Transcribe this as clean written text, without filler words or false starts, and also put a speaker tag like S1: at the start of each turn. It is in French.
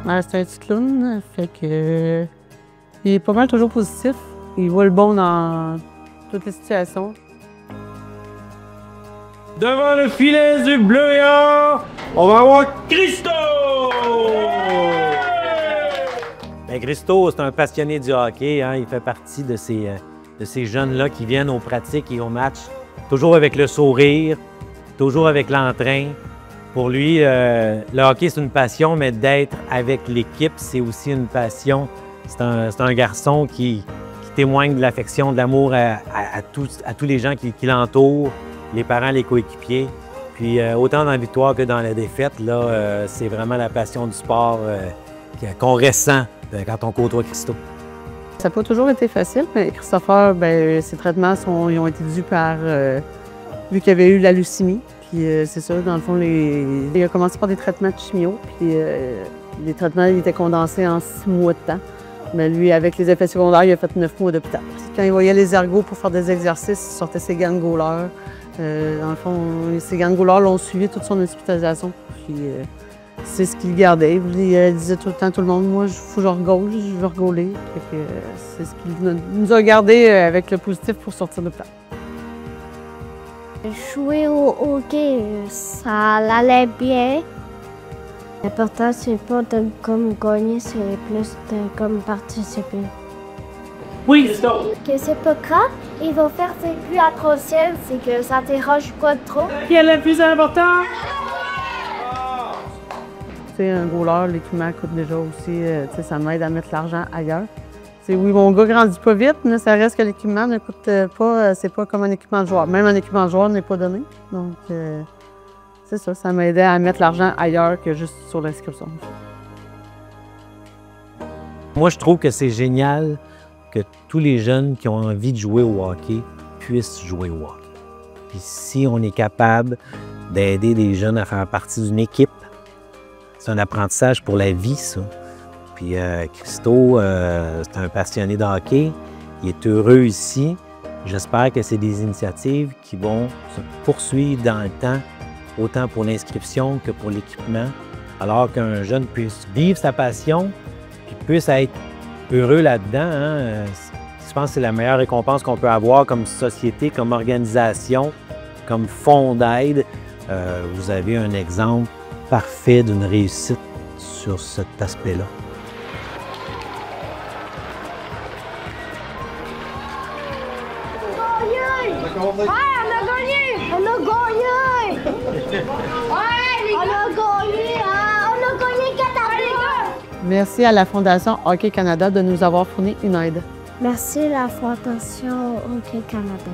S1: C'est un petit clown, fait que il est pas mal toujours positif. Il voit le bon dans toutes les situations.
S2: Devant le filet du bleu et or, on va avoir Christo!
S3: Bien, Christo, c'est un passionné du hockey. Hein? Il fait partie de ces jeunes-là qui viennent aux pratiques et aux matchs, toujours avec le sourire, toujours avec l'entrain. Pour lui, le hockey, c'est une passion, mais d'être avec l'équipe, c'est aussi une passion. C'est un garçon qui témoigne de l'affection, de l'amour à tous les gens qui l'entourent, les parents, les coéquipiers. Puis autant dans la victoire que dans la défaite, là, c'est vraiment la passion du sport qu'on ressent quand on côtoie Christo.
S1: Ça n'a pas toujours été facile, mais Christopher, bien, ses traitements ils ont été dus par, vu qu'il avait eu la leucémie. Puis c'est ça, dans le fond, il a commencé par des traitements de chimio, puis les traitements ils étaient condensés en 6 mois de temps. Mais lui, avec les effets secondaires, il a fait 9 mois d'hôpital. Quand il voyait les ergots pour faire des exercices, il sortait ses gants de goalers. Dans le fond, ses gants de goalers l'ont suivi toute son hospitalisation. Puis c'est ce qu'il gardait. Il disait tout le temps à tout le monde, moi, il faut que je regole, je veux regoler. C'est ce qu'il nous a gardé avec le positif pour sortir de l'hôpital.
S4: Jouer au hockey, ça allait bien. L'important, c'est pas de comme gagner, c'est plus de comme participer.
S2: Oui, Christo!
S4: Que c'est pas grave, il va faire ses buts à troisième, c'est que ça dérange pas trop.
S2: Quel est le plus important?
S1: Tu sais, un goaler, l'équipement coûte déjà aussi, ça m'aide à mettre l'argent ailleurs. Oui, mon gars grandit pas vite, mais ça reste que l'équipement ne coûte pas, c'est pas comme un équipement de joueur. Même un équipement de joueur n'est pas donné. Donc, c'est ça m'aidait à mettre l'argent ailleurs que juste sur l'inscription.
S3: Moi, je trouve que c'est génial que tous les jeunes qui ont envie de jouer au hockey puissent jouer au hockey. Puis si on est capable d'aider les jeunes à faire partie d'une équipe, c'est un apprentissage pour la vie, ça. Puis Christo, c'est un passionné de hockey. Il est heureux ici. J'espère que c'est des initiatives qui vont se poursuivre dans le temps, autant pour l'inscription que pour l'équipement, alors qu'un jeune puisse vivre sa passion puis puisse être heureux là-dedans. Hein? Je pense que c'est la meilleure récompense qu'on peut avoir comme société, comme organisation, comme fonds d'aide. Vous avez un exemple parfait d'une réussite sur cet aspect-là.
S4: Ouais, on a gagné! On a gagné! Ouais, on a gagné! On a gagné 4 à 2!
S1: Merci à la Fondation Hockey Canada de nous avoir fourni une aide.
S4: Merci à la Fondation Hockey Canada.